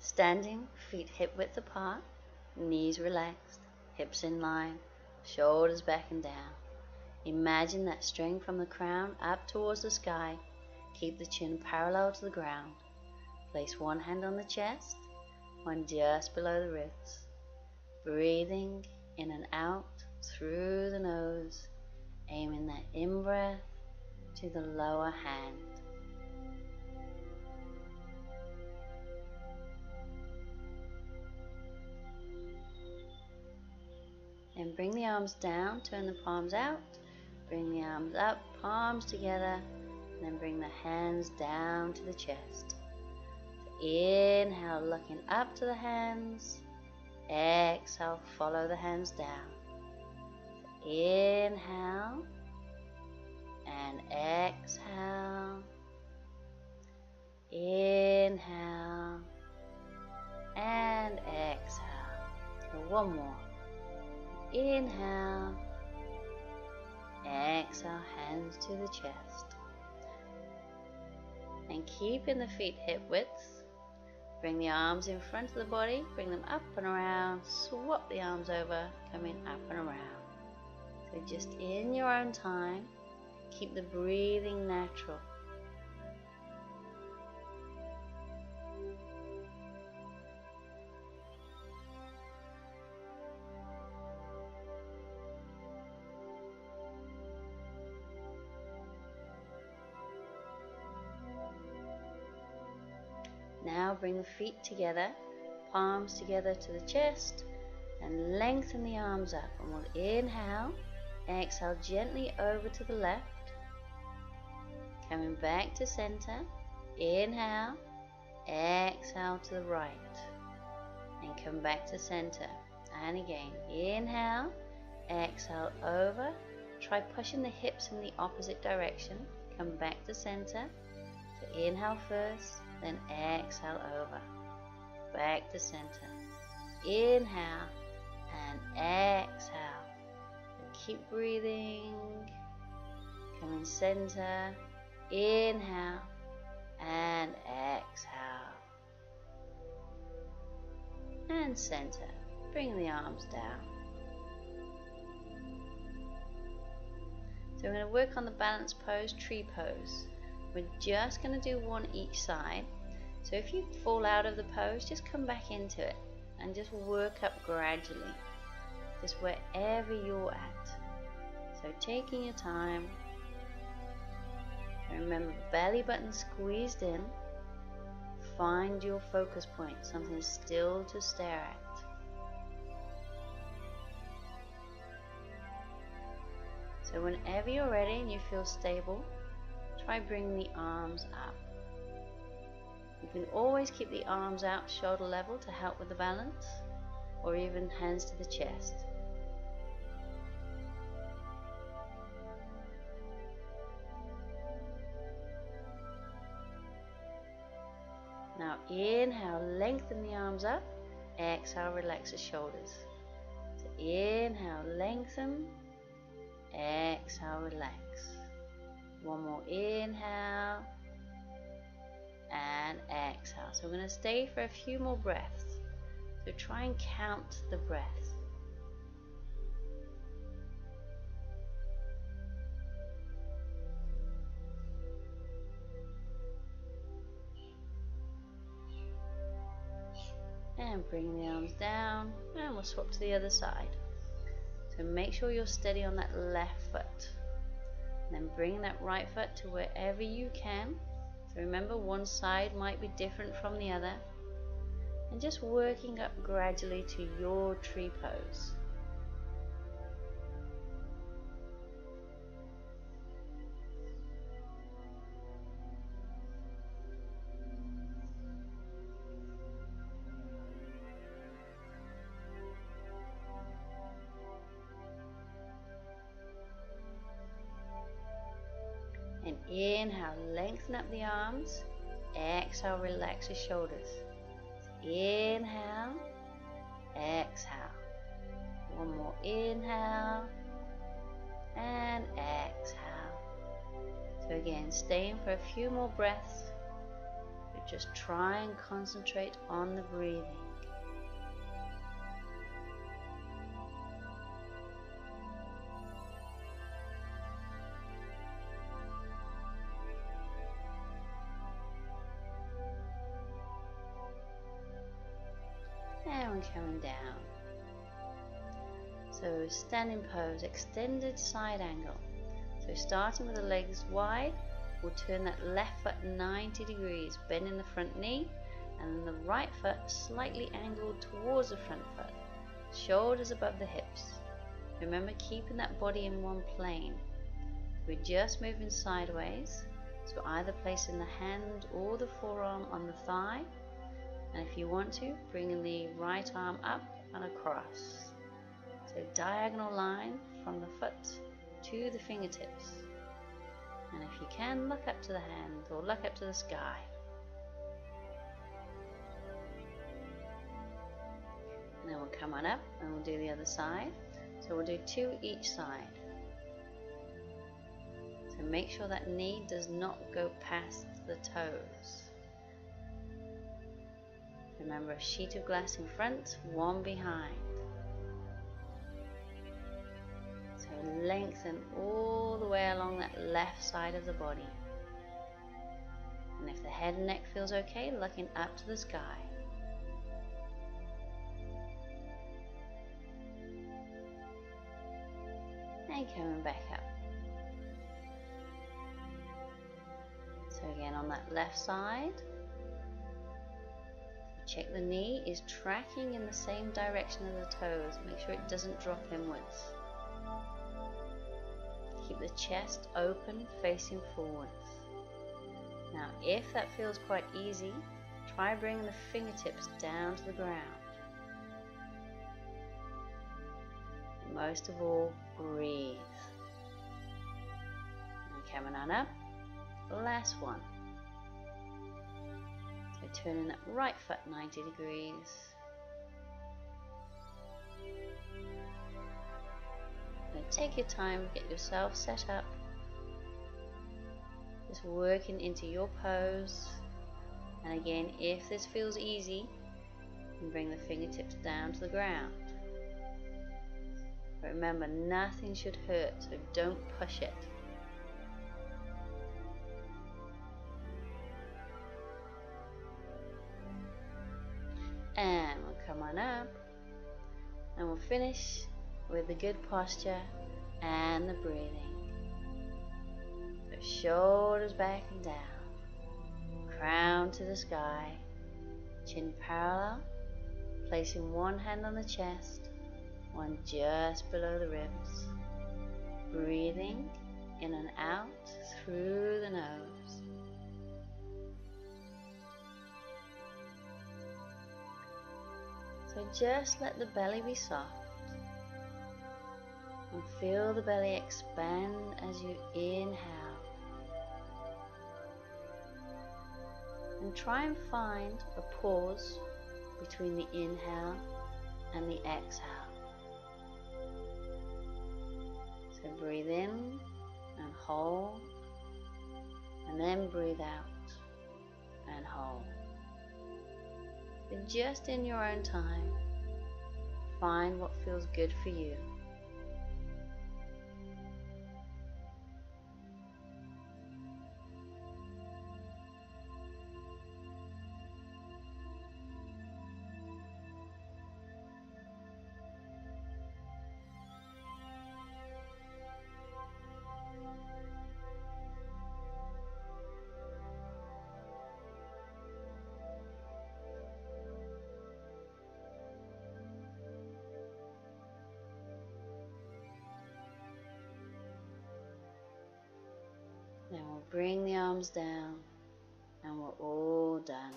Standing, feet hip width apart, knees relaxed, hips in line, shoulders back and down. Imagine that string from the crown up towards the sky. Keep the chin parallel to the ground. Place one hand on the chest, one just below the ribs. Breathing in and out through the nose, aiming that in-breath to the lower hand. And bring the arms down, turn the palms out, bring the arms up, palms together, and then bring the hands down to the chest. So inhale, looking up to the hands. Exhale, follow the hands down. So inhale and exhale. Inhale and exhale. So one more. Inhale, exhale, hands to the chest. And keeping the feet hip width, bring the arms in front of the body, bring them up and around, swap the arms over, coming up and around. So just in your own time, keep the breathing natural. Now bring the feet together, palms together to the chest, and lengthen the arms up. And we'll inhale, exhale gently over to the left, coming back to center. Inhale, exhale to the right, and come back to center. And again, inhale, exhale over. Try pushing the hips in the opposite direction. Come back to center. So inhale first, then exhale over, back to center. Inhale and exhale. And keep breathing. Come in center. Inhale and exhale. And center. Bring the arms down. So we're going to work on the balance pose, tree pose. We're just going to do one each side. So if you fall out of the pose, just come back into it and just work up gradually, just wherever you're at. So taking your time. And remember, belly button squeezed in. Find your focus point, something still to stare at. So whenever you're ready and you feel stable, try bringing the arms up. You can always keep the arms out shoulder level to help with the balance, or even hands to the chest. Now inhale, lengthen the arms up. Exhale, relax the shoulders. So inhale, lengthen. Exhale, relax. One more inhale and exhale. So we're going to stay for a few more breaths. So try and count the breath. And bring the arms down, and we'll swap to the other side. So make sure you're steady on that left foot. Then bring that right foot to wherever you can. So remember, one side might be different from the other. And just working up gradually to your tree pose. And inhale, lengthen up the arms. Exhale, relax the shoulders. Inhale, exhale. One more inhale and exhale. So again, staying for a few more breaths. Just try and concentrate on the breathing. And we're coming down. So standing pose, extended side angle. So starting with the legs wide, we'll turn that left foot 90 degrees, bending the front knee, and then the right foot slightly angled towards the front foot, shoulders above the hips. Remember, keeping that body in one plane. We're just moving sideways, so either placing the hand or the forearm on the thigh, and if you want to, bringing the right arm up and across. So diagonal line from the foot to the fingertips. And if you can, look up to the hand or look up to the sky. And then we'll come on up and we'll do the other side. So we'll do 2 each side. So make sure that knee does not go past the toes. Remember, a sheet of glass in front, one behind. So lengthen all the way along that left side of the body. And if the head and neck feels okay, looking up to the sky. And coming back up. So again on that left side, check the knee is tracking in the same direction as the toes. Make sure it doesn't drop inwards. Keep the chest open, facing forwards. Now if that feels quite easy, try bringing the fingertips down to the ground. And most of all, breathe. And coming on up, last one. So turning that right foot 90 degrees. Now take your time, get yourself set up. Just working into your pose. And again, if this feels easy, you can bring the fingertips down to the ground. But remember, nothing should hurt, so don't push it. And we'll come on up and we'll finish with the good posture and the breathing. So shoulders back and down, crown to the sky, chin parallel, placing one hand on the chest, one just below the ribs. Breathing in and out through the nose. So just let the belly be soft and feel the belly expand as you inhale. And try and find a pause between the inhale and the exhale. So breathe in and hold, and then breathe out and hold. But just in your own time, find what feels good for you. Then we'll bring the arms down and we're all done.